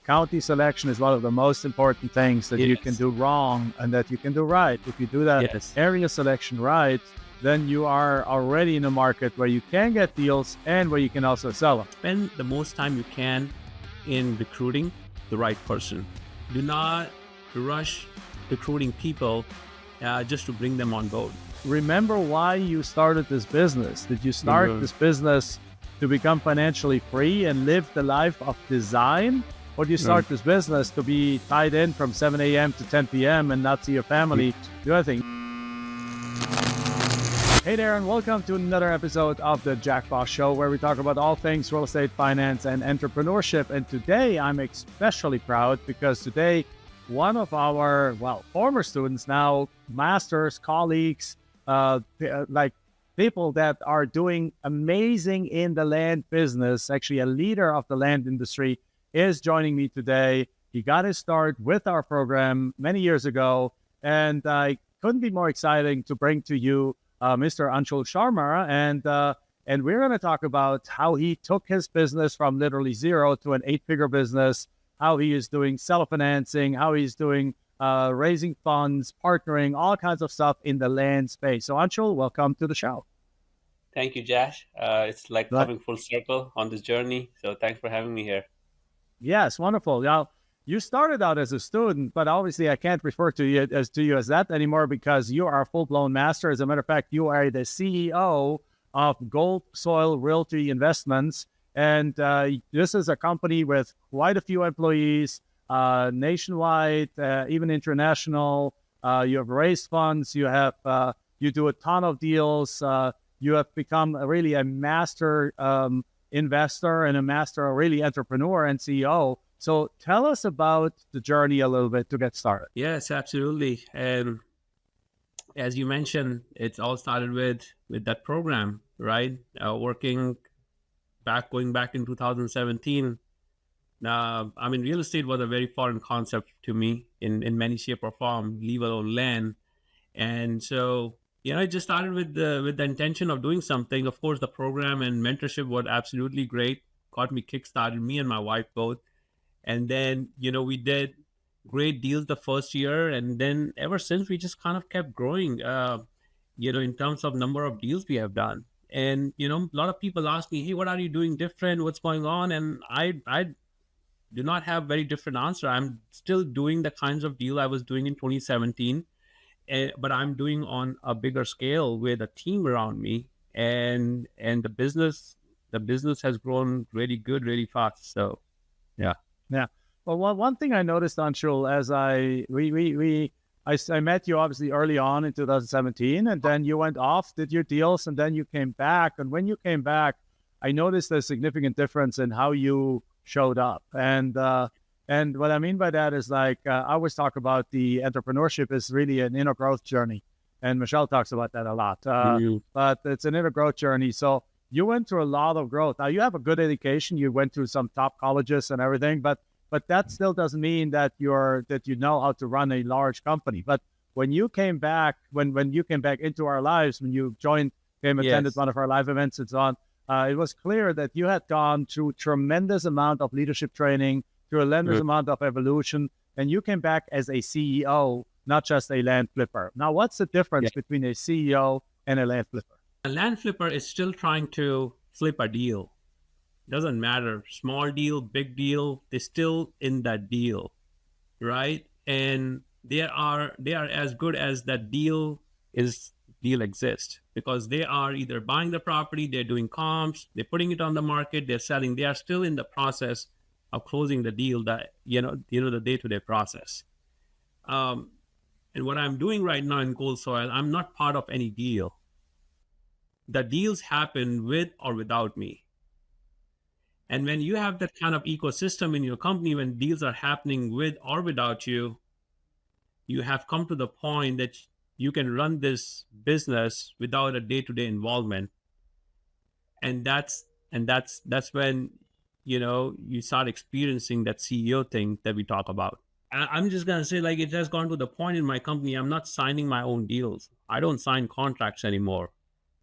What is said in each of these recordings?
county selection is one of the most important things that you can do wrong and that you can do right. If you do that area selection right, then you are already in a market where you can get deals and where you can also sell them. Spend the most time you can in recruiting the right person. Do not rush recruiting people just to bring them on board. Remember why you started this business. Did you start this business to become financially free and live the life of design? Or do you start this business to be tied in from 7 a.m. to 10 p.m. and not see your family do anything? Hey there, and welcome to another episode of the Jack Bosch Show, where we talk about all things real estate, finance, and entrepreneurship. And today I'm especially proud because today one of our, former students, now masters, colleagues, like people that are doing amazing in the land business, actually a leader of the land industry, is joining me today. He got his start with our program many years ago, and I couldn't be more exciting to bring to you Mr. Anshul Sharma, and we're going to talk about how he took his business from literally zero to an 8-figure business, how he is doing self-financing, how he's doing raising funds, partnering, all kinds of stuff in the land space. So Anshul, welcome to the show. Thank you, Josh. It's like coming full circle on this journey. So thanks for having me here. Yes, wonderful. Now, you started out as a student, but obviously I can't refer to you as that anymore because you are a full-blown master. As a matter of fact, you are the CEO of Gold Soil Realty Investments. And this is a company with quite a few employees, nationwide, even international. You have raised funds. You do a ton of deals. You have become really a master investor and a master, really entrepreneur and CEO. So tell us about the journey a little bit to get started. Yes, absolutely. And as you mentioned, it all started with that program, right? Going back in 2017. Real estate was a very foreign concept to me in many shape or form, leave alone land. And so, it just started with the intention of doing something. Of course, the program and mentorship was absolutely great, got me kickstarted, me and my wife both. And then, we did great deals the first year. And then ever since, we just kind of kept growing, in terms of number of deals we have done. And, a lot of people ask me, hey, what are you doing different? What's going on? And I do not have very different answer. I'm still doing the kinds of deal I was doing in 2017, but I'm doing on a bigger scale with a team around me. And the business has grown really good, really fast. So, yeah. Yeah. Well, one thing I noticed, Anshul, as I met you obviously early on in 2017, and then you went off, did your deals, and then you came back. And when you came back, I noticed a significant difference in how you showed up. And what I mean by that is I always talk about the entrepreneurship is really an inner growth journey. And Michelle talks about that a lot, but it's an inner growth journey. So you went through a lot of growth. Now you have a good education. You went through some top colleges and everything, but that still doesn't mean that you know how to run a large company. But when you came back, when you came back into our lives, when you attended one of our live events and so on, it was clear that you had gone through tremendous amount of leadership training, through a tremendous amount of evolution, and you came back as a CEO, not just a land flipper. Now, what's the difference between a CEO and a land flipper? A land flipper is still trying to flip a deal. Doesn't matter, small deal, big deal, they're still in that deal, right? And they are as good as that deal exists, because they are either buying the property, they're doing comps, they're putting it on the market, they're selling. They are still in the process of closing the deal, the day-to-day process. And what I'm doing right now in Gold Soil, I'm not part of any deal. The deals happen with or without me. And when you have that kind of ecosystem in your company, when deals are happening with or without you, you have come to the point that you can run this business without a day-to-day involvement. And that's when, you start experiencing that CEO thing that we talk about. I'm just going to say, it has gone to the point in my company, I'm not signing my own deals. I don't sign contracts anymore.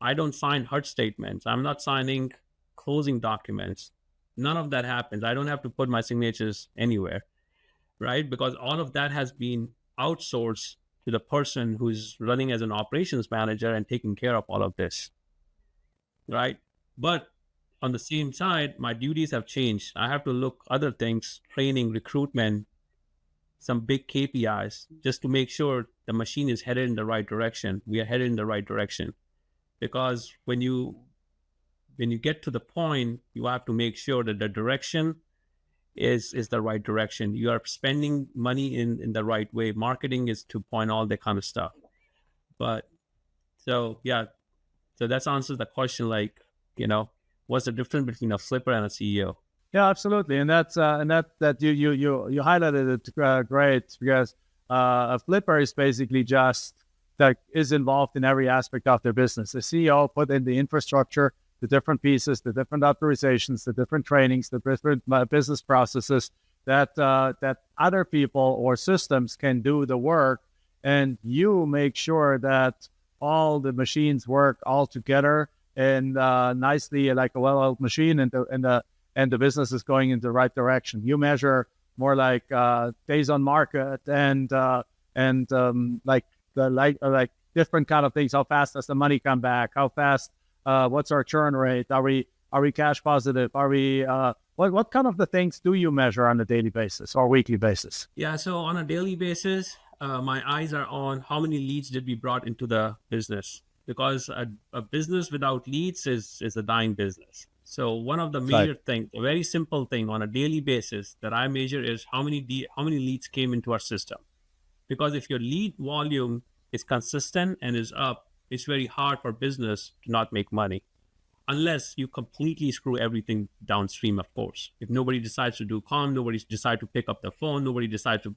I don't sign HUD statements. I'm not signing closing documents. None of that happens. I don't have to put my signatures anywhere, right? Because all of that has been outsourced to the person who's running as an operations manager and taking care of all of this, right? But on the same side, my duties have changed. I have to look other things, training, recruitment, some big KPIs, just to make sure the machine is headed in the right direction. We are headed in the right direction. Because when you get to the point, you have to make sure that the direction is the right direction. You are spending money in the right way. Marketing is to point, all that kind of stuff. But so yeah, so that answers the question, like, what's the difference between a flipper and a CEO? Yeah, absolutely, and that's that you highlighted it great, because a flipper is basically just that is involved in every aspect of their business. The CEO put in the infrastructure, the different pieces, the different authorizations, the different trainings, the different business processes that that other people or systems can do the work, and you make sure that all the machines work all together and nicely, like a well-oiled machine, and the business is going in the right direction. You measure more like days on market and like different kind of things. How fast does the money come back? How fast? What's our churn rate? Are we cash positive? Are we what kind of the things do you measure on a daily basis or weekly basis? Yeah, so on a daily basis, my eyes are on how many leads did we brought into the business, because a business without leads is a dying business. So one of the major things, a very simple thing on a daily basis that I measure is how many leads came into our system. Because if your lead volume is consistent and is up, it's very hard for business to not make money, unless you completely screw everything downstream, of course. If nobody decides to do comm, nobody decides to pick up the phone, nobody decides to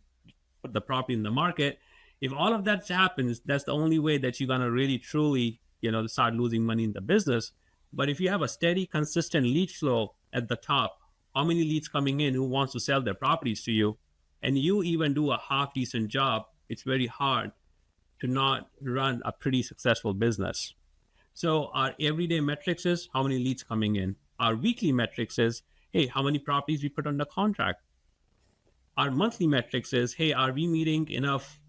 put the property in the market. If all of that happens, that's the only way that you're going to really, truly, start losing money in the business. But if you have a steady, consistent lead flow at the top, how many leads coming in who wants to sell their properties to you, and you even do a half decent job, it's very hard to not run a pretty successful business. So our everyday metrics is how many leads coming in. Our weekly metrics is, hey, how many properties we put under contract. Our monthly metrics is, hey, are we meeting enough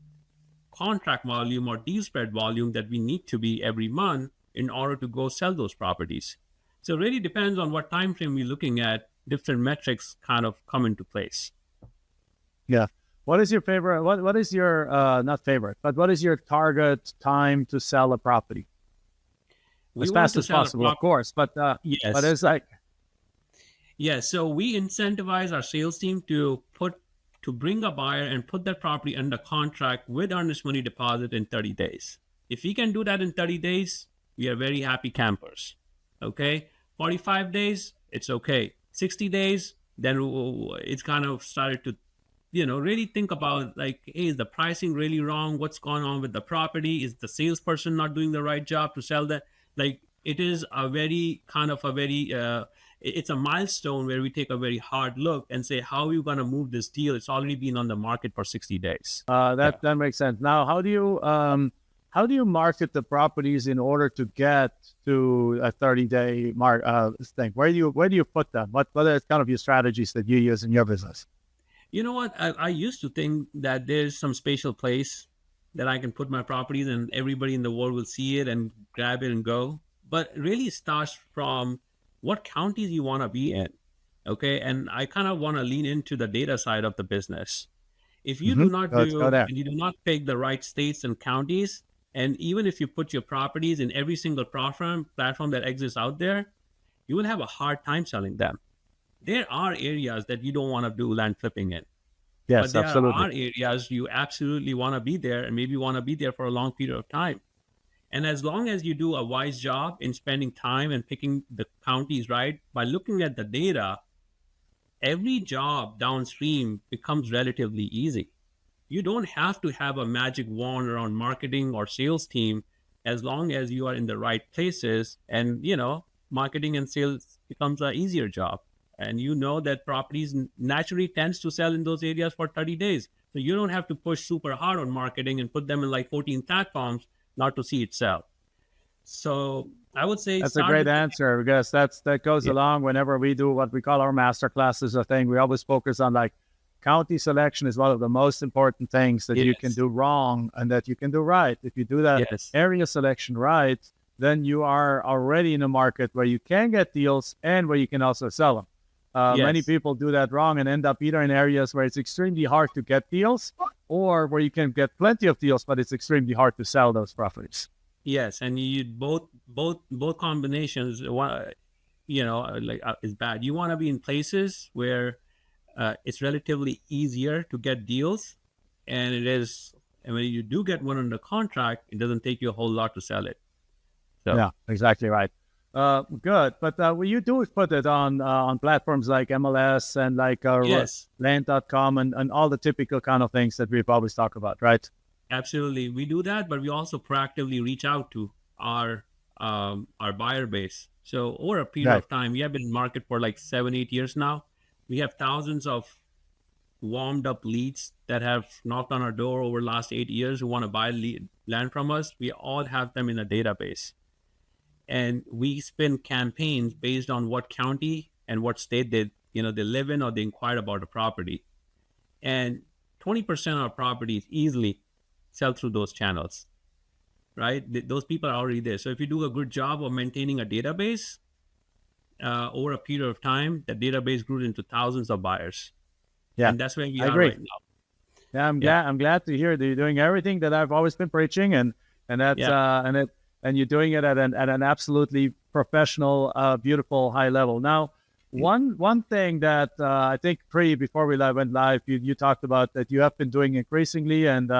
contract volume or deal spread volume that we need to be every month in order to go sell those properties? So it really depends on what time frame we're looking at. Different metrics kind of come into place. Yeah. What is your favorite? What is your not favorite, but what is your target time to sell a property? As fast as possible, of course. But yes, but it's like, yeah. So we incentivize our sales team to bring a buyer and put that property under contract with earnest money deposit in 30 days. If we can do that in 30 days, we are very happy campers. Okay, 45 days, it's okay. 60 days, then it's kind of started to really think about, like, hey, is the pricing really wrong? What's going on with the property? Is the salesperson not doing the right job to sell that? Like, it is a very it's a milestone where we take a very hard look and say, how are you going to move this deal? It's already been on the market for 60 days. That makes sense. Now, how do you market the properties in order to get to a 30-day thing? Where do you put them? What are kind of your strategies that you use in your business? You know what? I used to think that there's some spatial place that I can put my properties and everybody in the world will see it and grab it and go. But it really starts from what counties you want to be in. Okay. And I kind of want to lean into the data side of the business. If you do not and you do not pick the right states and counties, and even if you put your properties in every single platform that exists out there, you will have a hard time selling them. There are areas that you don't want to do land flipping in. Yes, but absolutely. There are areas you absolutely want to be there, and maybe want to be there for a long period of time. And as long as you do a wise job in spending time and picking the counties right, by looking at the data, every job downstream becomes relatively easy. You don't have to have a magic wand around marketing or sales team, as long as you are in the right places, and marketing and sales becomes an easier job. And that properties naturally tends to sell in those areas for 30 days. So you don't have to push super hard on marketing and put them in like 14 platforms not to see it sell. So I would say That's a start great with answer, because that goes yeah. along whenever we do what we call our master classes. A thing we always focus on, like, county selection is one of the most important things that you can Yes. do wrong and that you can do right. If you do that Yes. area selection right, then you are already in a market where you can get deals and where you can also sell them. Many Yes. people do that wrong and end up either in areas where it's extremely hard to get deals, or where you can get plenty of deals, but it's extremely hard to sell those properties. Yes, and you both combinations. One, is bad. You want to be in places where it's relatively easier to get deals, and it is. And when you do get one under contract, it doesn't take you a whole lot to sell it. So Yeah, exactly right. Good, but you do put it on platforms like MLS and like yes, land.com and all the typical kind of things that we've always talked about, right? absolutely, we do that, but we also proactively reach out to our buyer base. So over a period Right. of time, we have been in market for like 7-8 years now. We have thousands of warmed up leads that have knocked on our door over the last 8 years who want to buy land from us. We all have them in a database, and we spin campaigns based on what county and what state they live in, or they inquire about a property. And 20% of our properties easily sell through those channels, right? Those people are already there. So if you do a good job of maintaining a database, over a period of time, that database grew into thousands of buyers. Yeah, And that's where we I are agree. right now. Yeah, I'm Yeah. glad. I'm glad to hear that you're doing everything that I've always been preaching, and that's Yeah. and you're doing it at an absolutely professional, beautiful, high level. Now, one thing that I think before we went live, you talked about that you have been doing increasingly, and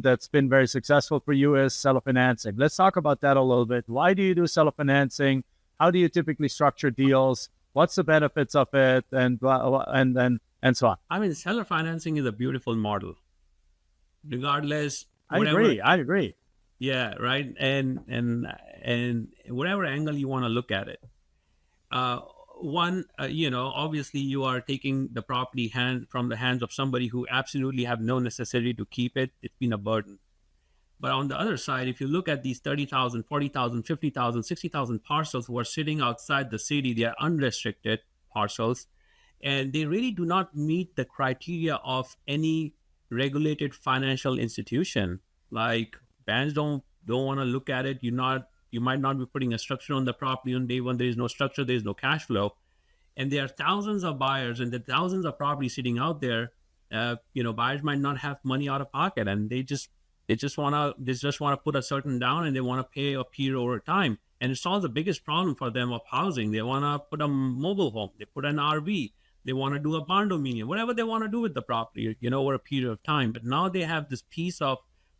that's been very successful for you, is seller financing. Let's talk about that a little bit. Why do you do seller financing? How do you typically structure deals? What's the benefits of it, and so on? I mean, seller financing is a beautiful model, regardless, I whatever. agree. I agree. Yeah, right. And whatever angle you want to look at it. One, obviously you are taking the property from the hands of somebody who absolutely have no necessity to keep it. It's been a burden. But on the other side, if you look at these 30,000, 40,000, 50,000, 60,000 parcels who are sitting outside the city, they are unrestricted parcels, and they really do not meet the criteria of any regulated financial institution. Like, banks don't want to look at it. You might not be putting a structure on the property on day one. There is no structure, there is no cash flow. And there are thousands of buyers and the thousands of properties sitting out there. Buyers might not have money out of pocket, and they just want to put a certain down, and they want to pay a period over time. And it solves the biggest problem for them of housing. They want to put a mobile home, they put an RV, they want to do a condominium, whatever they want to do with the property, over a period of time. But now they have this piece of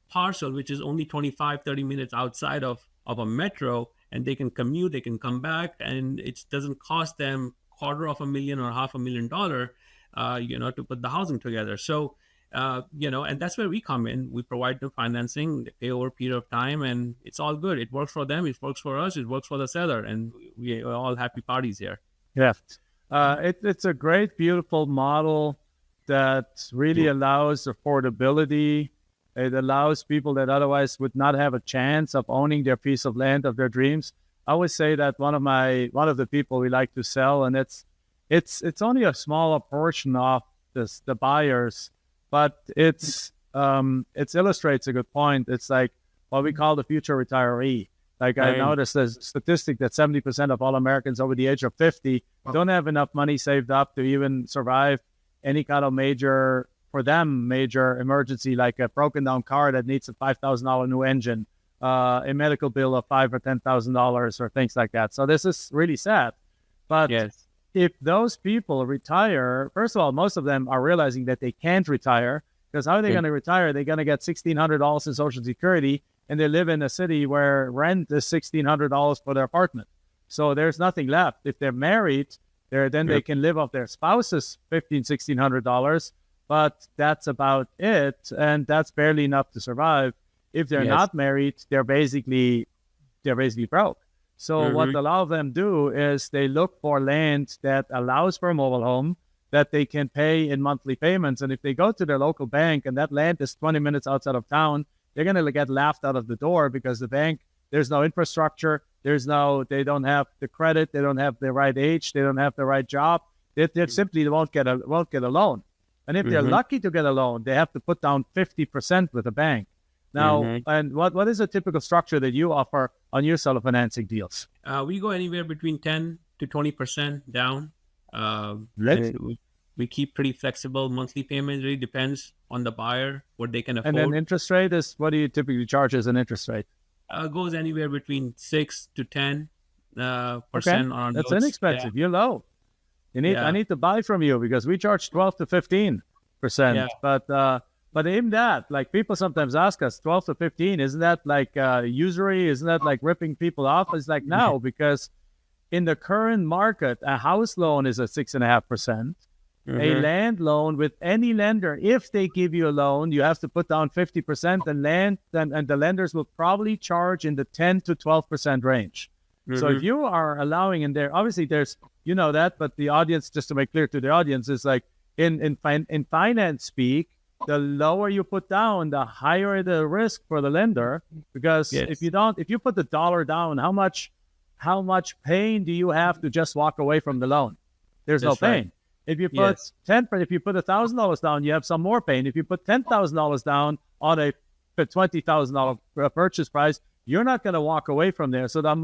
parcel which is only 25-30 minutes outside of a metro, and they can commute, they can come back, and it doesn't cost them $250,000 or $500,000 to put the housing together. So and that's where we come in. We provide the financing, they pay over a period of time, and it's all good. It works for them, it works for us, it works for the seller, and we are all happy parties here. Yeah. It's a great, beautiful model that really allows affordability. It allows people that otherwise would not have a chance of owning their piece of land of their dreams. I always say that one of the people we like to sell, and it's only a smaller portion of the buyers, but it illustrates a good point. It's like what we call the future retiree. Like, I noticed there's a statistic that 70% of all Americans over the age of 50 don't have enough money saved up to even survive any kind of major emergency, like a broken down car that needs a $5,000 new engine, a medical bill of $5,000 or $10,000, or things like that. So this is really sad. But Yes. if those people retire, first of all, most of them are realizing that they can't retire, because how are they going to retire? They're going to get $1,600 in Social Security, and they live in a city where rent is $1,600 for their apartment. So there's nothing left. If they're married, they can live off their spouse's $1,500, $1,600, but that's about it, and that's barely enough to survive. If they're not married, they're basically broke. So what a lot of them do is they look for land that allows for a mobile home that they can pay in monthly payments. And if they go to their local bank and that land is 20 minutes outside of town, they're going to get laughed out of the door, because the bank, there's no infrastructure. They don't have the credit, they don't have the right age, they don't have the right job. They simply won't get a loan. And if they're lucky to get a loan, they have to put down 50% with a bank. Now, and what is a typical structure that you offer on your seller financing deals? We go anywhere between 10 to 20% down. We keep pretty flexible. Monthly payment really depends on the buyer, what they can afford. And then interest rate is, what do you typically charge as an interest rate? Goes anywhere between 6 to 10% on That's notes. inexpensive. You're low. I need to buy from you because we charge 12 to 15%. But even that, like, people sometimes ask us, 12 to 15, isn't that like usury? Isn't that like ripping people off? It's like, no, because in the current market, a house loan is at 6.5%. A land loan with any lender, if they give you a loan, you have to put down 50%, and the lenders will probably charge in the 10 to 12% range. So if you are allowing in there, obviously there's, that, but the audience, just to make clear to the audience, is like in finance speak, the lower you put down, the higher the risk for the lender. Because if you put the dollar down, how much pain do you have to just walk away from the loan? There's no pain. Right. If you put if you put $1,000 down, you have some more pain. If you put $10,000 down on a $20,000 purchase price, you're not going to walk away from there. So the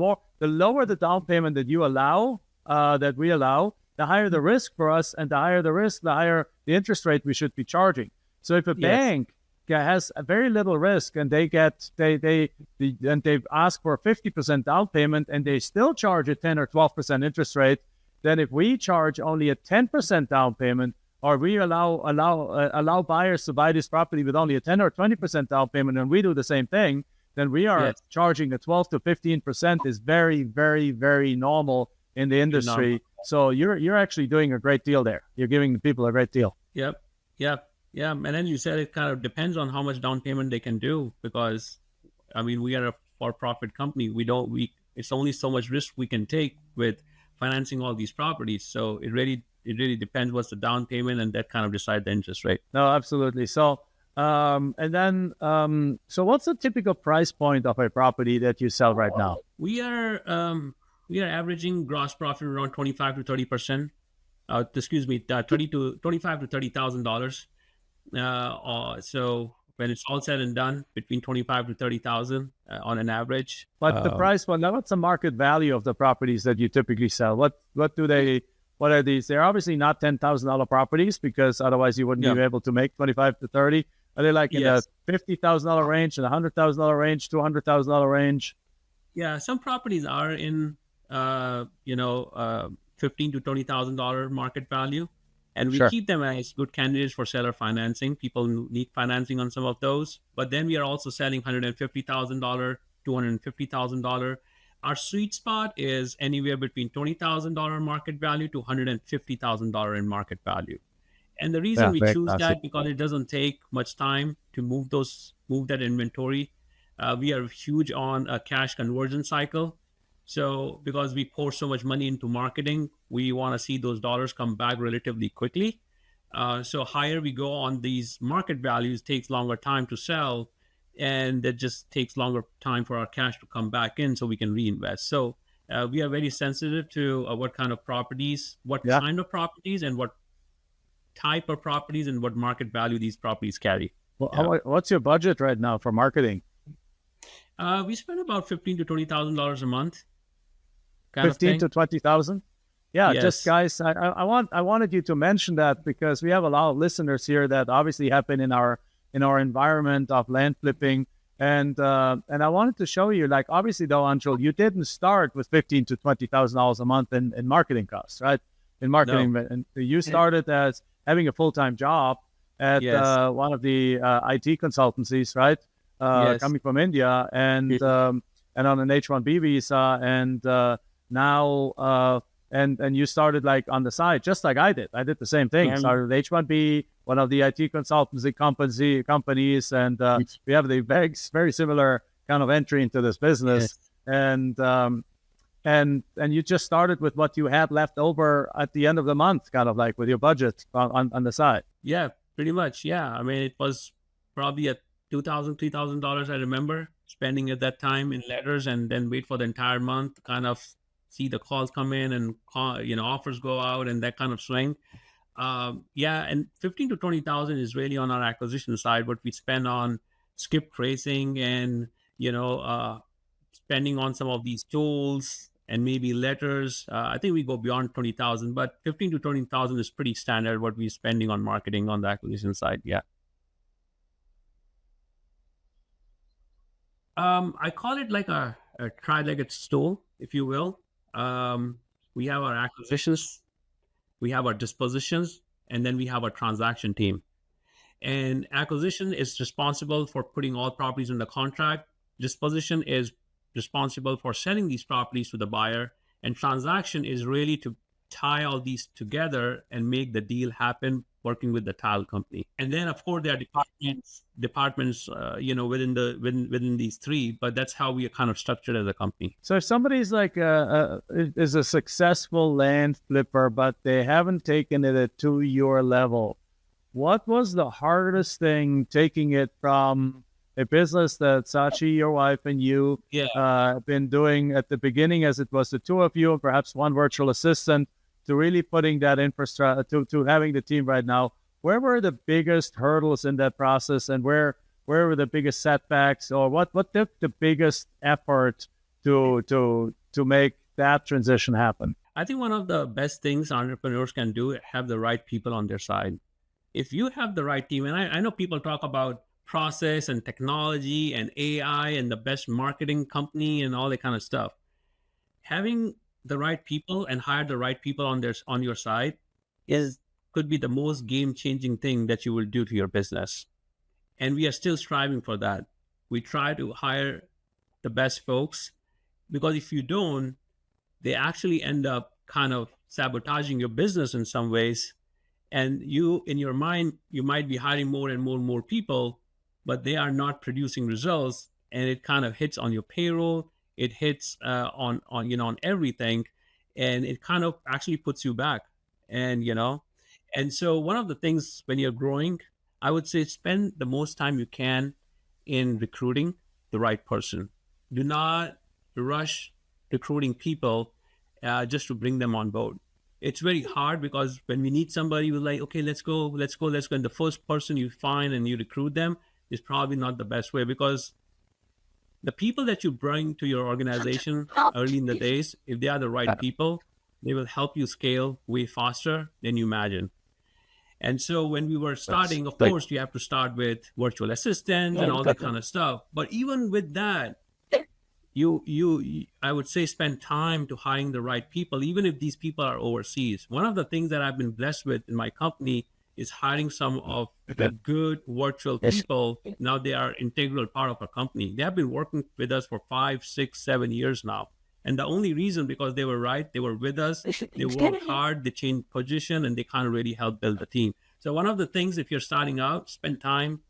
lower the down payment that you allow, that we allow, the higher the risk for us, and the higher the risk, the higher the interest rate we should be charging. So if a bank has a very little risk and they ask for a 50% down payment and they still charge a 10 or 12% interest rate, then if we charge only a 10% down payment, or we allow buyers to buy this property with only a 10 or 20% down payment, and we do the same thing, then we are charging a 12 to 15% is very, very, very normal in the industry. So you're actually doing a great deal there. You're giving the people a great deal. Yep. And then you said it kind of depends on how much down payment they can do, because we are a for-profit company. It's only so much risk we can take with financing all these properties. So it really depends what's the down payment, and that kind of decide the interest rate. No, absolutely. So so what's the typical price point of a property that you sell right now? We are averaging gross profit around 25 to 30%. 25 to $30,000. So when it's all said and done, between 25 to 30,000 on an average. But the price point, now what's the market value of the properties that you typically sell? What are these? They're obviously not $10,000 properties, because otherwise you wouldn't be able to make 25 to 30. Are they like in the $50,000 range, and $100,000 range, $200,000 range? Yeah, some properties are in $15,000 to $20,000 market value. And we keep them as good candidates for seller financing. People need financing on some of those. But then we are also selling $150,000, $250,000. Our sweet spot is anywhere between $20,000 market value to $150,000 in market value. And the reason we choose that, because it doesn't take much time to move that inventory. We are huge on a cash conversion cycle. So because we pour so much money into marketing, we want to see those dollars come back relatively quickly. So higher we go on these market values, takes longer time to sell, and it just takes longer time for our cash to come back in so we can reinvest. So we are very sensitive to what kind of properties, kind of properties, and what type of properties, and what market value these properties carry. Well, what's your budget right now for marketing? We spend about $15,000 to $20,000 a month. 15 to 20,000. Yeah, just guys, I wanted you to mention that, because we have a lot of listeners here that obviously have been in our environment of land flipping, and I wanted to show you, like, obviously though, Anshul, you didn't start with $15,000 to $20,000 a month in marketing costs, right? In marketing, and you started as having a full-time job at one of the IT consultancies, right? Coming from India, and on an H-1B visa, and now and you started like on the side, just like I did. I did the same thing. Started with H-1B, one of the IT consultancy companies, and we have the very similar kind of entry into this business. And you just started with what you had left over at the end of the month, kind of like with your budget on the side. Yeah, pretty much. Yeah, it was probably at $2,000, $3,000, I remember. spending at that time in letters, and then wait for the entire month to kind of see the calls come in and offers go out and that kind of swing. Yeah, and 15 to 20,000 is really on our acquisition side, what we spend on skip tracing and spending on some of these tools and maybe letters. I think we go beyond 20,000, but 15 to 20,000 is pretty standard what we're spending on marketing on the acquisition side. Yeah. I call it like a tri-legged stool, if you will. We have our acquisitions, we have our dispositions, and then we have our transaction team. And acquisition is responsible for putting all properties under contract. Disposition is responsible for selling these properties to the buyer. And transaction is really to tie all these together and make the deal happen, working with the title company. And then, of course, there are departments, within these three. But that's how we are kind of structured as a company. So if somebody's like is a successful land flipper, but they haven't taken it to your level, what was the hardest thing taking it from a business that Sachi, your wife, and you have been doing at the beginning, as it was the two of you and perhaps one virtual assistant, to really putting that infrastructure, to having the team right now? Where were the biggest hurdles in that process, and where were the biggest setbacks, or what took the biggest effort to make that transition happen? I think one of the best things entrepreneurs can do is have the right people on their side. If you have the right team, and I know people talk about process and technology and AI and the best marketing company and all that kind of stuff, having the right people and hire the right people on your side could be the most game-changing thing that you will do to your business. And we are still striving for that. We try to hire the best folks, because if you don't, they actually end up kind of sabotaging your business in some ways. And you, in your mind, you might be hiring more and more people, but they are not producing results, and it kind of hits on your payroll. It hits on everything, and it kind of actually puts you back. And so one of the things when you're growing, I would say spend the most time you can in recruiting the right person. Do not rush recruiting people just to bring them on board. It's very hard, because when we need somebody, we're like, okay, let's go. And the first person you find and you recruit them is probably not the best way, because the people that you bring to your organization early in the days, if they are the right people, they will help you scale way faster than you imagine. And so when we were starting, of course, you have to start with virtual assistants and all that kind of stuff. But even with that, I would say spend time to hiring the right people, even if these people are overseas. One of the things that I've been blessed with in my company is hiring some of the good virtual people. Now they are integral part of our company. They have been working with us for 5, 6, 7 years now. And the only reason, because they were right, they were with us, they worked hard, they changed position, and they kind of really helped build the team. So one of the things, if you're starting out, spend time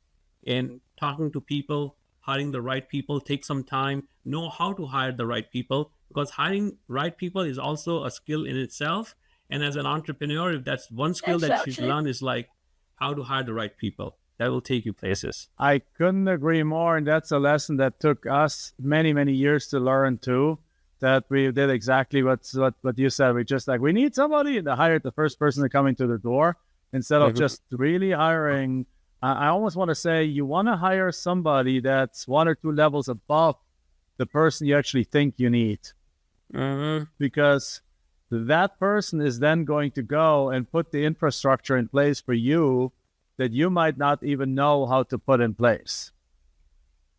in talking to people, hiring the right people. Take some time, know how to hire the right people, because hiring right people is also a skill in itself. And as an entrepreneur, if that's one skill that you learn, is like how to hire the right people. That will take you places. I couldn't agree more. And that's a lesson that took us many, many years to learn too, that we did exactly what you said. We need somebody, to hire the first person to come into the door, instead of just really hiring. I almost want to say you want to hire somebody that's 1 or 2 levels above the person you actually think you need. Because that person is then going to go and put the infrastructure in place for you that you might not even know how to put in place.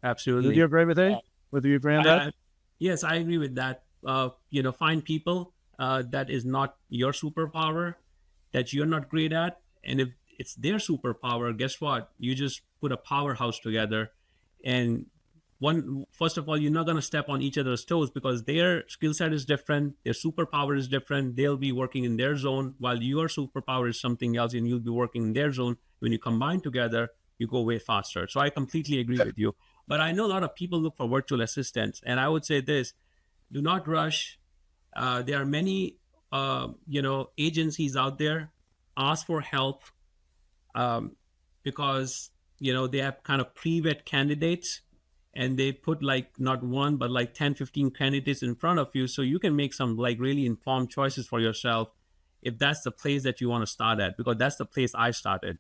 Absolutely. Do you agree with it? Would you agree on that? Yes, I agree with that. Find people that is not your superpower, that you're not great at. And if it's their superpower, guess what? You just put a powerhouse together. And first of all, you're not going to step on each other's toes, because their skill set is different. Their superpower is different. They'll be working in their zone, while your superpower is something else, and you'll be working in their zone. When you combine together, you go way faster. So I completely agree with you. But I know a lot of people look for virtual assistants. And I would say this: do not rush. There are many, agencies out there. Ask for help, because, they have kind of pre-vet candidates. and they put like not one, but like 10, 15 candidates in front of you. So you can make some like really informed choices for yourself if that's the place that you want to start at, because that's the place I started.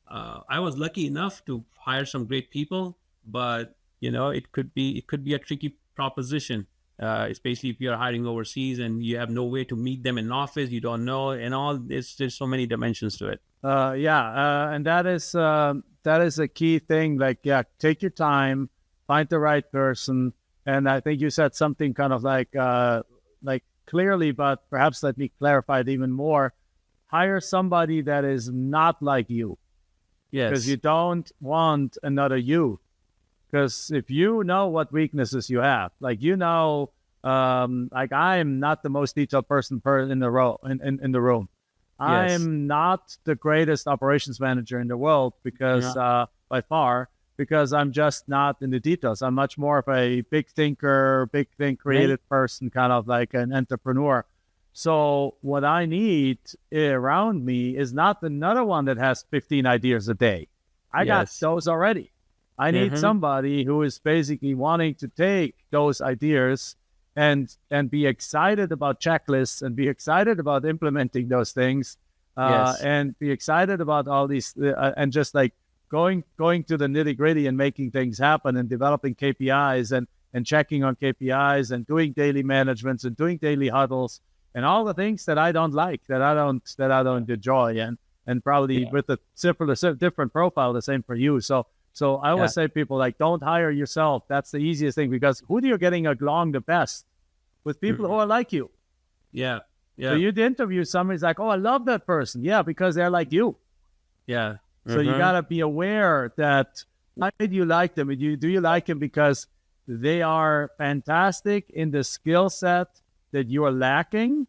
I was lucky enough to hire some great people, but it could be a tricky proposition, especially if you're hiring overseas and you have no way to meet them in office, you don't know, and all. There's so many dimensions to it. And that is a key thing. Like, yeah, take your time, find the right person, and I think you said something kind of like clearly, but perhaps let me clarify it even more. Hire somebody that is not like you, because Yes. you don't want another you. Because if you know what weaknesses you have, like like I am not the most detailed person in the room. Yes. I'm not the greatest operations manager in the world because by far, because I'm just not in the details. I'm much more of a big thinker, creative person, kind of like an entrepreneur. So what I need around me is not another one that has 15 ideas a day. I got Yes. those already. I need somebody who is basically wanting to take those ideas and be excited about checklists and be excited about implementing those things, Yes. and be excited about all these and just like going to the nitty gritty and making things happen and developing KPIs and checking on KPIs and doing daily managements and doing daily huddles and all the things that I don't like, that I don't enjoy, and probably with a different profile, the same for you. So I always say people like, don't hire yourself. That's the easiest thing, because who do you getting along the best? With people who are like you. Yeah. So you'd interview somebody's like, oh, I love that person. Yeah, because they're like you. Yeah. So you got to be aware that why do you like them? Do you like them because they are fantastic in the skill set that you are lacking?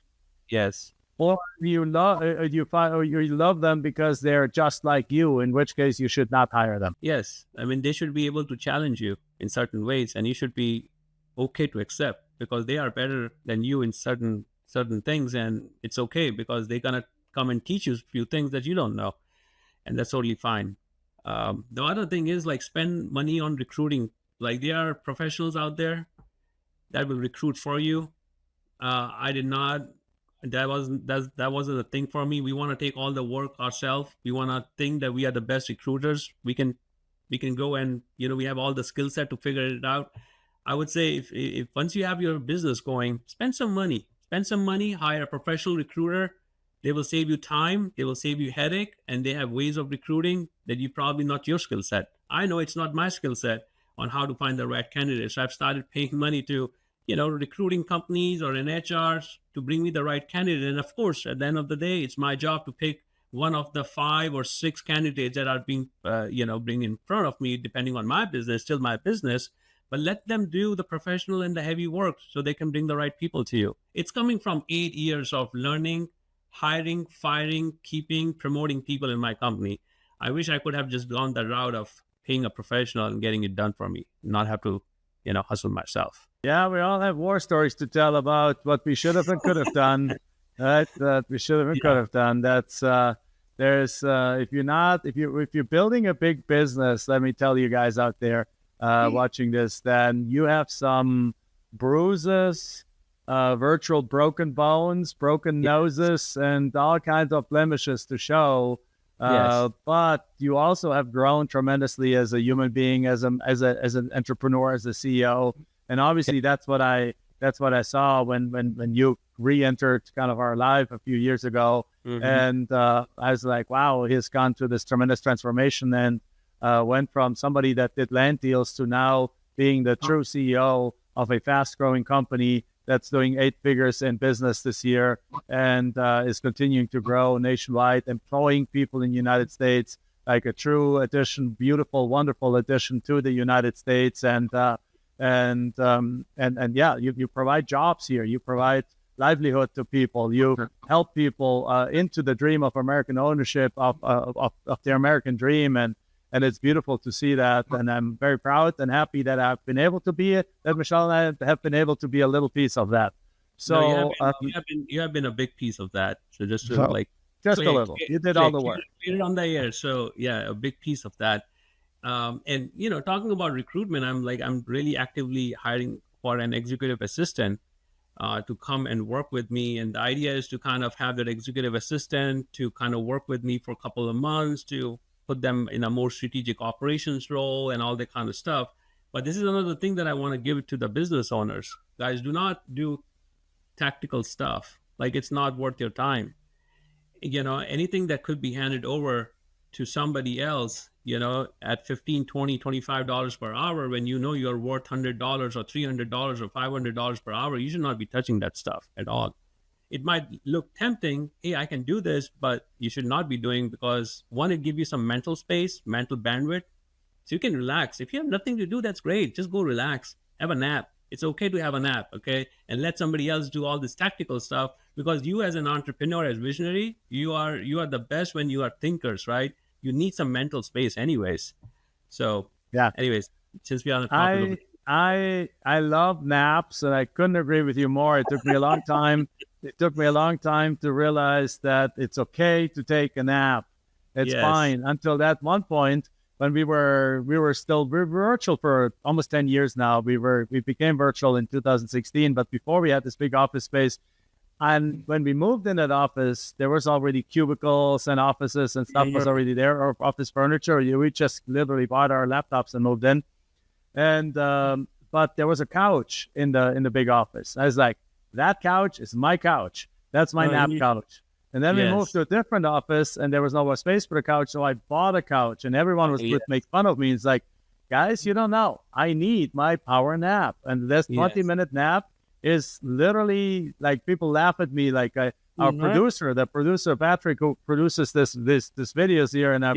Yes. Or you love them because they're just like you, in which case you should not hire them. Yes. I mean, they should be able to challenge you in certain ways, and you should be okay to accept, because they are better than you in certain things, and it's okay because they're gonna come and teach you a few things that you don't know, and that's totally fine. The other thing is, like, spend money on recruiting. Like, there are professionals out there that will recruit for you. I did not. That wasn't a thing for me. We want to take all the work ourselves. We want to think that we are the best recruiters. We can go and we have all the skill set to figure it out. I would say if once you have your business going, spend some money. Hire a professional recruiter. They will save you time. They will save you headache, and they have ways of recruiting that you probably not your skill set. I know it's not my skill set on how to find the right candidates. So I've started paying money to recruiting companies or NHRs to bring me the right candidate. And of course, at the end of the day, it's my job to pick one of the 5 or 6 candidates that are being, bring in front of me, depending on my business, still my business, but let them do the professional and the heavy work so they can bring the right people to you. It's coming from 8 years of learning, hiring, firing, keeping, promoting people in my company. I wish I could have just gone the route of paying a professional and getting it done for me, not have to, hustle myself. Yeah, we all have war stories to tell about what we should have and could have done. Right? That we should have and could have done. That's there's if you're building a big business, let me tell you guys out there watching this, then you have some bruises, virtual broken bones, broken noses, and all kinds of blemishes to show. But you also have grown tremendously as a human being, as an entrepreneur, as a CEO. And obviously, that's what I saw when you re-entered kind of our life a few years ago. And I was like, wow, he's gone through this tremendous transformation and went from somebody that did land deals to now being the true CEO of a fast-growing company that's doing 8 figures in business this year and is continuing to grow nationwide, employing people in the United States, like a true addition, beautiful, wonderful addition to the United States. And yeah, you provide jobs here. You provide livelihood to people. You help people into the dream of American ownership, of their American dream. And it's beautiful to see that. And I'm very proud and happy that I've been able to be it, that Michelle and I have been able to be a little piece of that. So you have been a big piece of that. So just a little. You did all the work. Clear it on the air. So yeah, a big piece of that. And talking about recruitment, I'm really actively hiring for an executive assistant to come and work with me. And the idea is to kind of have that executive assistant to kind of work with me for a couple of months to put them in a more strategic operations role and all that kind of stuff. But this is another thing that I want to give to the business owners. Guys, do not do tactical stuff. Like, it's not worth your time. Anything that could be handed over to somebody else, at $15, $20, $25 per hour, when you're worth $100 or $300 or $500 per hour, you should not be touching that stuff at all. It might look tempting, hey, I can do this, but you should not be doing, because one, it gives you some mental space, mental bandwidth, so you can relax. If you have nothing to do, that's great. Just go relax, have a nap. It's okay to have a nap, okay? And let somebody else do all this tactical stuff, because you as an entrepreneur, as visionary, you are the best when you are thinkers, right? You need some mental space anyways. So Yeah. anyways, since we are on the topic I love naps, and I couldn't agree with you more. It took me a long time. It took me a long time to realize that it's okay to take a nap. It's Yes. fine. Until that one point when we were virtual for almost 10 years now. We became virtual in 2016, but before we had this big office space. And when we moved in that office, there was already cubicles and offices and stuff was already there, or office furniture. We just literally bought our laptops and moved in. And but there was a couch in the big office. I was like, that couch is my couch. That's my nap couch. And then we moved to a different office, and there was no more space for the couch, so I bought a couch, and everyone would make fun of me. It's like, guys, you don't know. I need my power nap, and this 20-minute nap is literally like, people laugh at me. Like our producer Patrick, who produces this videos here in our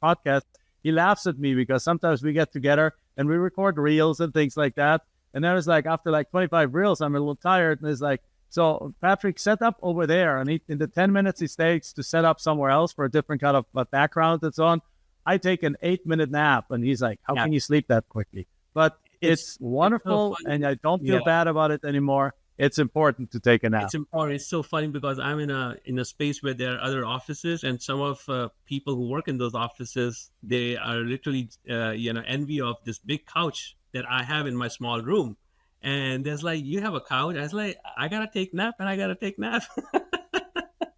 podcast, he laughs at me because sometimes we get together and we record reels and things like that. And then it's like, after like 25 reels, I'm a little tired, and it's like, so Patrick, set up over there, and in the 10 minutes he takes to set up somewhere else for a different kind of background and so on, I take an 8-minute nap, and he's like, how can you sleep that quickly? But it's wonderful, and I don't feel bad about it anymore. It's important to take a nap. It's important. It's so funny because I'm in a space where there are other offices, and some of people who work in those offices, they are literally envy of this big couch that I have in my small room. And there's like, you have a couch. I was like, I gotta take nap, and I gotta take nap.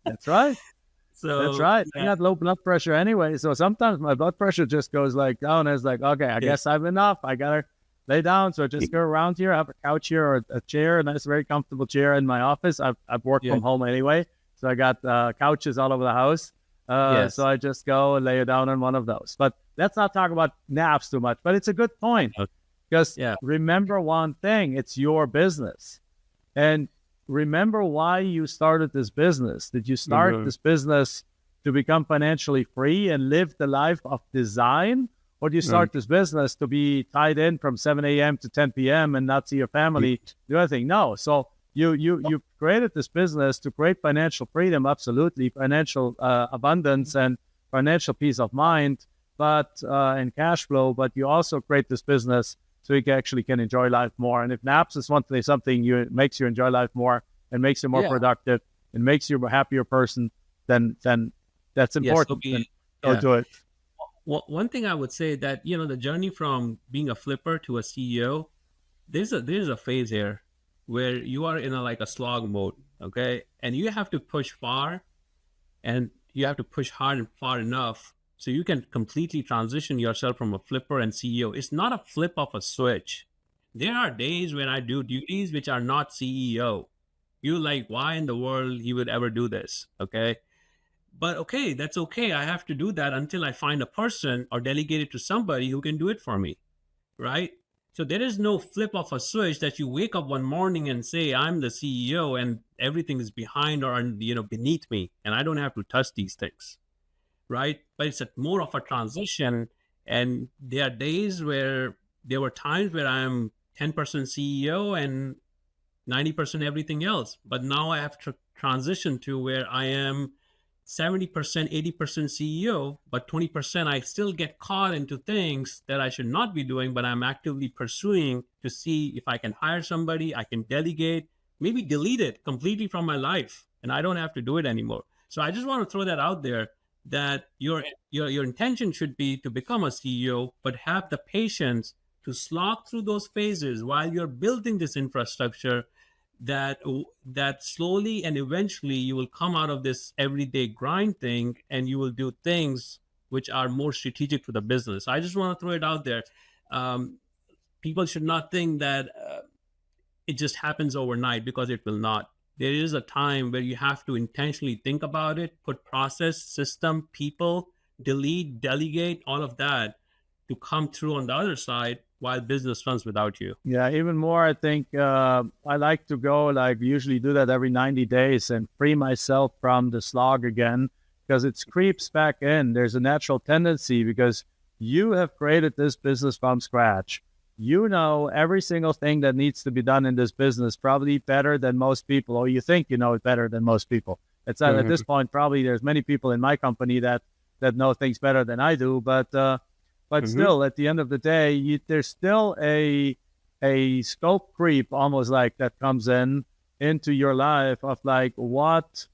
That's right. So that's right. I got low blood pressure anyway, so sometimes my blood pressure just goes like down. It's like, okay, I guess I've enough. I gotta lay down. So I just go around here. I have a couch here, or a chair, a nice, very comfortable chair in my office. I've worked from home anyway, so I got couches all over the house. So I just go and lay it down on one of those. But let's not talk about naps too much. But it's a good point. Because remember one thing, it's your business. And remember why you started this business. Did you start this business to become financially free and live the life of design? Or do you start this business to be tied in from 7 a.m. to 10 p.m. and not see your family do anything? No. So you created this business to create financial freedom, absolutely, financial abundance and financial peace of mind, but and cash flow. But you also create this business so you can enjoy life more. And if naps is something makes you enjoy life more and makes you more productive and makes you a happier person, then that's important. Go do it. Well, one thing I would say that, the journey from being a flipper to a CEO, there's a phase here where you are in a slog mode, okay? And you have to push far, and you have to push hard and far enough so you can completely transition yourself from a flipper and CEO. It's not a flip of a switch. There are days when I do duties which are not CEO. You're like, why in the world he would ever do this? Okay. But okay, that's okay. I have to do that until I find a person or delegate it to somebody who can do it for me. Right. So there is no flip of a switch that you wake up one morning and say, I'm the CEO and everything is behind or, beneath me, and I don't have to touch these things. Right. But it's more of a transition. And there are days where there were times where I'm 10% CEO and 90% everything else. But now I have to transition to where I am 70%, 80% CEO, but 20% I still get caught into things that I should not be doing, but I'm actively pursuing to see if I can hire somebody, I can delegate, maybe delete it completely from my life, and I don't have to do it anymore. So I just want to throw that out there, that your intention should be to become a CEO, but have the patience to slog through those phases while you're building this infrastructure, that that slowly and eventually you will come out of this everyday grind thing, and you will do things which are more strategic for the business. I just want to throw it out there. um, People should not think that it just happens overnight, because it will not. There is a time where you have to intentionally think about it, put process, system, people, delete, delegate, all of that to come through on the other side while business runs without you. Yeah, even more, I think I like to go, like, usually do that every 90 days and free myself from the slog again, because it creeps back in. There's a natural tendency, because you have created this business from scratch. You know every single thing that needs to be done in this business probably better than most people, or you think you know it better than most people. It's at this point, probably there's many people in my company that know things better than I do, but still, at the end of the day, there's still a scope creep, almost like, that comes into your life of like what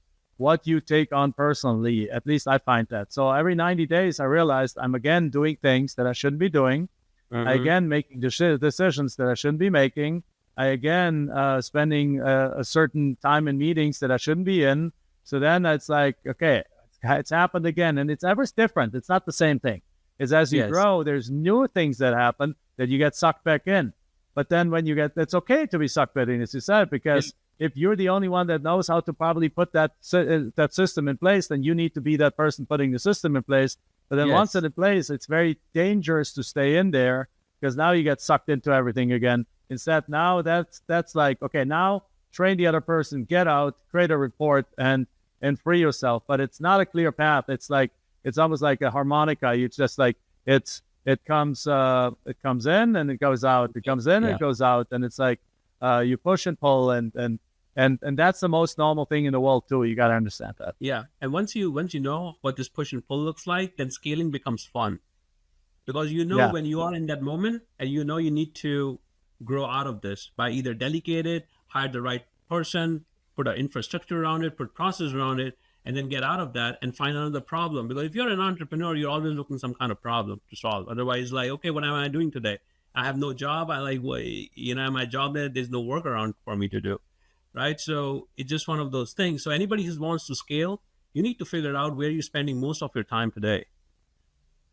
you take on personally. At least I find that. So every 90 days, I realized I'm again doing things that I shouldn't be doing. I again making decisions that I shouldn't be making. I again spending a certain time in meetings that I shouldn't be in. So then it's like, okay, it's happened again, and it's ever different. It's not the same thing. Is as you grow, there's new things that happen that you get sucked back in. But then when you get, it's okay to be sucked back in, as you said, because if you're the only one that knows how to probably put that system in place, then you need to be that person putting the system in place. But then once it's in place, it's very dangerous to stay in there, because now you get sucked into everything again. Instead, now that's like, okay, now train the other person, get out, create a report, and free yourself. But it's not a clear path. It's like, it's almost like a harmonica. It's just like it comes in and it goes out. It comes in and it goes out, and it's like you push and pull, and that's the most normal thing in the world too. You got to understand that. Yeah, and once you know what this push and pull looks like, then scaling becomes fun, because when you are in that moment, and you need to grow out of this by either delegate it, hire the right person, put an infrastructure around it, put process around it, and then get out of that and find another problem. Because if you're an entrepreneur, you're always looking some kind of problem to solve. Otherwise, like, okay, what am I doing today? I have no job. I like, well, my job there's no workaround for me to do, right? So it's just one of those things. So anybody who wants to scale, you need to figure out where you're spending most of your time today,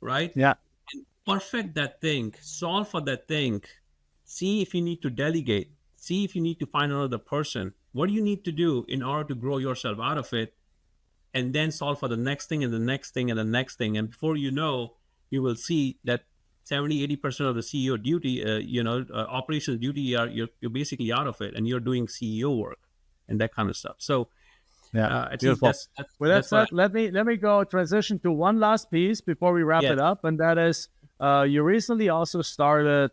right? Yeah. And perfect that thing, solve for that thing. See if you need to delegate. See if you need to find another person. What do you need to do in order to grow yourself out of it? And then solve for the next thing and the next thing and the next thing. And before you know, you will see that 70-80% of the CEO duty, operations duty, you're basically out of it, and you're doing CEO work and that kind of stuff. So I think that's with that said, let me go transition to one last piece before we wrap it up, and that is you recently also started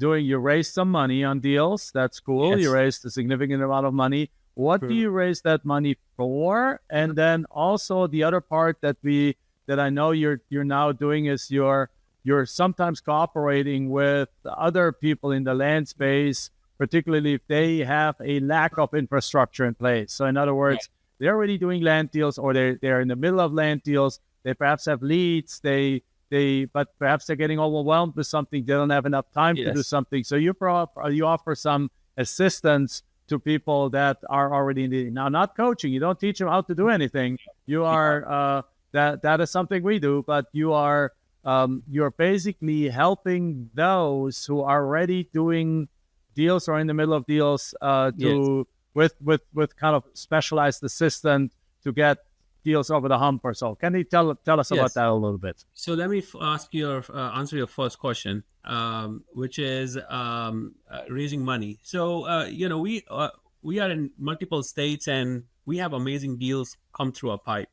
you raised some money on deals. That's cool. Yes. You raised a significant amount of money. What do you raise that money for? And then also the other part that I know you're now doing is you're sometimes cooperating with other people in the land space, particularly if they have a lack of infrastructure in place. So in other words, they're already doing land deals, or they're in the middle of land deals. They perhaps have leads. But perhaps they're getting overwhelmed with something. They don't have enough time to do something. So you offer some assistance to people that are already in the, now not coaching. You don't teach them how to do anything. You are that is something we do, but you're basically helping those who are already doing deals or in the middle of deals with kind of specialized assistant to get deals over the hump or so. Can you tell us about that a little bit? So let me answer your first question, which is raising money. So we are in multiple states, and we have amazing deals come through our pipe.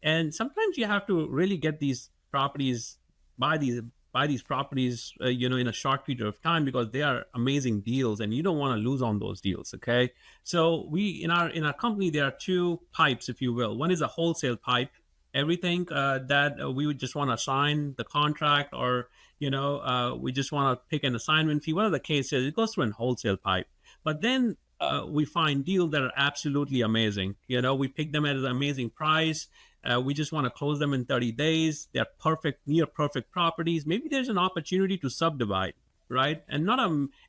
And sometimes you have to really get these properties, buy these properties, in a short period of time, because they are amazing deals, and you don't want to lose on those deals. Okay. So in our company, there are two pipes, if you will. One is a wholesale pipe, everything that we would just want to sign the contract, or, we just want to pick an assignment fee. Whatever the case is, it goes through a wholesale pipe. But then we find deals that are absolutely amazing. We pick them at an amazing price. We just want to close them in 30 days. They're perfect, near perfect properties. Maybe there's an opportunity to subdivide, right? And not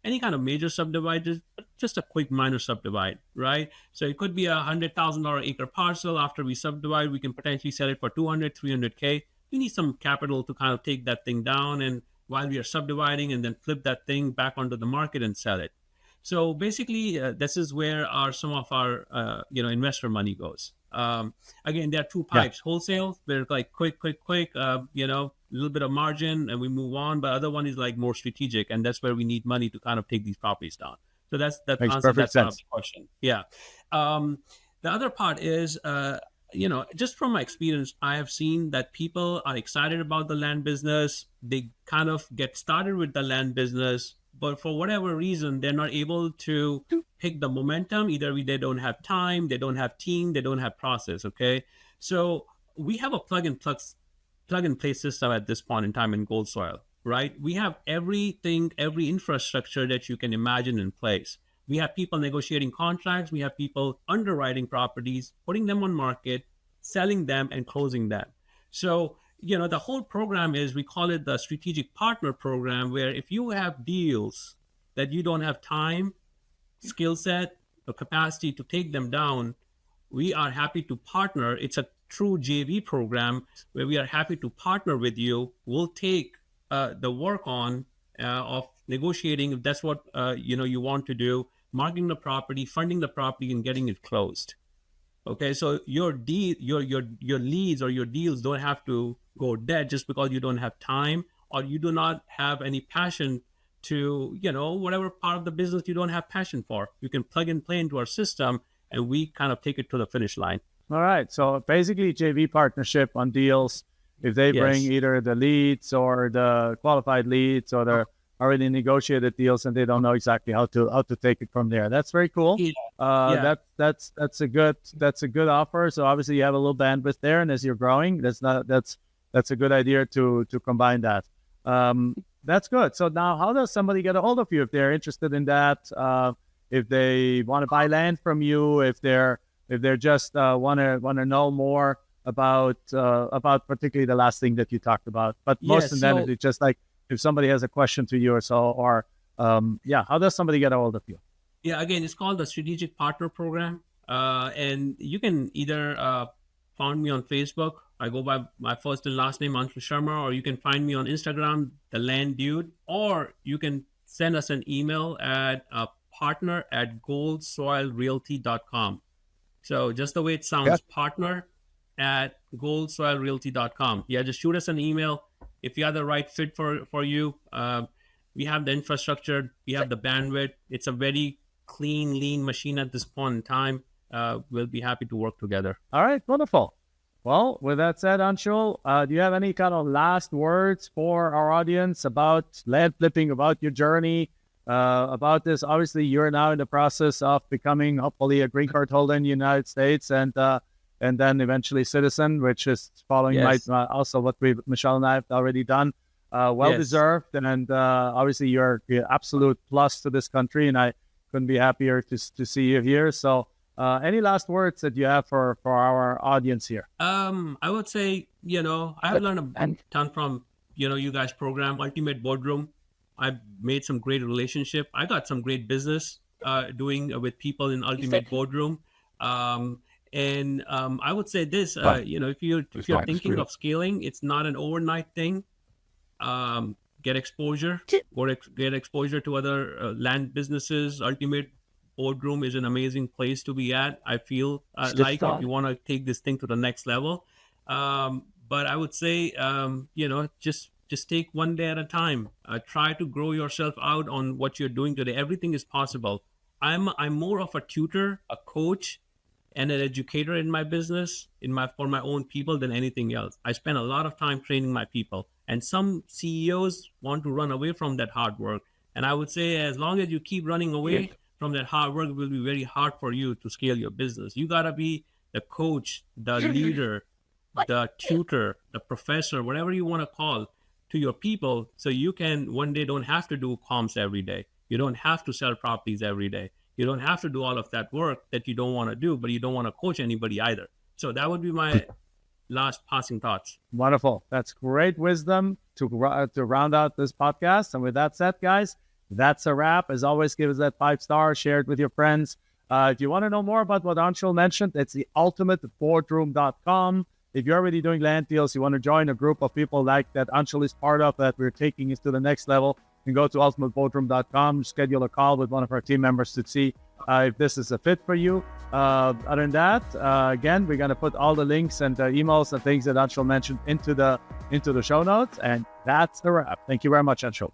any kind of major subdivide, just a quick minor subdivide, right? So it could be $100,000 acre parcel. After we subdivide, we can potentially sell it for 200, 300K. We need some capital to kind of take that thing down, and while we are subdividing, and then flip that thing back onto the market and sell it. So basically, this is where some of our investor money goes. Again, there are two pipes: wholesale, where like quick, a little bit of margin, and we move on. But other one is like more strategic, and that's where we need money to kind of take these properties down. So that Makes answers perfect that part of sense. the question. Yeah. The other part is, just from my experience, I have seen that people are excited about the land business. They kind of get started with the land business, but for whatever reason, they're not able to pick the momentum. Either they don't have time, they don't have team, they don't have process. Okay. So we have a plug and play system at this point in time in Gold Soil, right? We have everything, every infrastructure that you can imagine in place. We have people negotiating contracts. We have people underwriting properties, putting them on market, selling them, and closing them. So, the whole program we call it the strategic partner program, where if you have deals that you don't have time, skill set, or capacity to take them down, we are happy to partner. It's a true JV program where we are happy to partner with you. We'll take the work on of negotiating, if that's what you want to do, marketing the property, funding the property, and getting it closed. Okay, so your leads or your deals don't have to go dead just because you don't have time, or you do not have any passion to whatever part of the business you don't have passion for. You can plug and play into our system, and we kind of take it to the finish line. All right. So basically, JV partnership on deals. If they bring either the leads or the qualified leads or the already negotiated deals, and they don't know exactly how to take it from there. That's very cool. That's a good offer. So obviously you have a little bandwidth there, and as you're growing, that's a good idea to combine that. That's good. So now, how does somebody get a hold of you if they're interested in that? If they want to buy land from you, if they're just want to know more about particularly the last thing that you talked about, but most of them it's just like if somebody has a question to you or so, or how does somebody get a hold of you? Yeah, again, it's called the Strategic Partner Program, and you can either find me on Facebook. I go by my first and last name, Anshul Sharma, or you can find me on Instagram, The Land Dude, or you can send us an email at partner@goldsoilrealty.com. So just the way it sounds, partner@goldsoilrealty.com. Yeah, just shoot us an email. If you are the right fit for you, we have the infrastructure, we have the bandwidth. It's a very clean, lean machine at this point in time. We'll be happy to work together. All right, wonderful. Well, with that said, Anshul, do you have any kind of last words for our audience about land flipping, about your journey, about this? Obviously, you're now in the process of becoming, hopefully, a green card holder in the United States, and then eventually citizen, which is following also what Michelle and I have already done. Well-deserved, and obviously you're absolute plus to this country, and I couldn't be happier to see you here. So any last words that you have for our audience here? I would say, I have learned a ton from, you guys' program, Ultimate Boardroom. I've made some great relationship. I got some great business doing with people in Ultimate Boardroom. And I would say this, if you're thinking of scaling, it's not an overnight thing. Get exposure, or get exposure to other land businesses. Ultimate Boardroom is an amazing place to be at. I feel like if you want to take this thing to the next level. But I would say, just take one day at a time. Try to grow yourself out on what you're doing today. Everything is possible. I'm more of a tutor, a coach, and an educator in my business, for my own people, than anything else. I spend a lot of time training my people, and some CEOs want to run away from that hard work. And I would say, as long as you keep running away from that hard work, it will be very hard for you to scale your business. You gotta be the coach, the leader, the tutor, the professor, whatever you want to call, to your people, so you can one day don't have to do comms every day. You don't have to sell properties every day. You don't have to do all of that work that you don't want to do, but you don't want to coach anybody either. So that would be my last passing thoughts. Wonderful. That's great wisdom to round out this podcast. And with that said, guys, that's a wrap. As always, give us that 5-star, share it with your friends. If you want to know more about what Anshul mentioned, it's the ultimateboardroom.com. If you're already doing land deals, you want to join a group of people like that Anshul is part of, that we're taking it to the next level, you can go to ultimateboardroom.com, schedule a call with one of our team members to see if this is a fit for you. Other than that, again, we're going to put all the links and emails and things that Anshul mentioned into the show notes. And that's the wrap. Thank you very much, Anshul.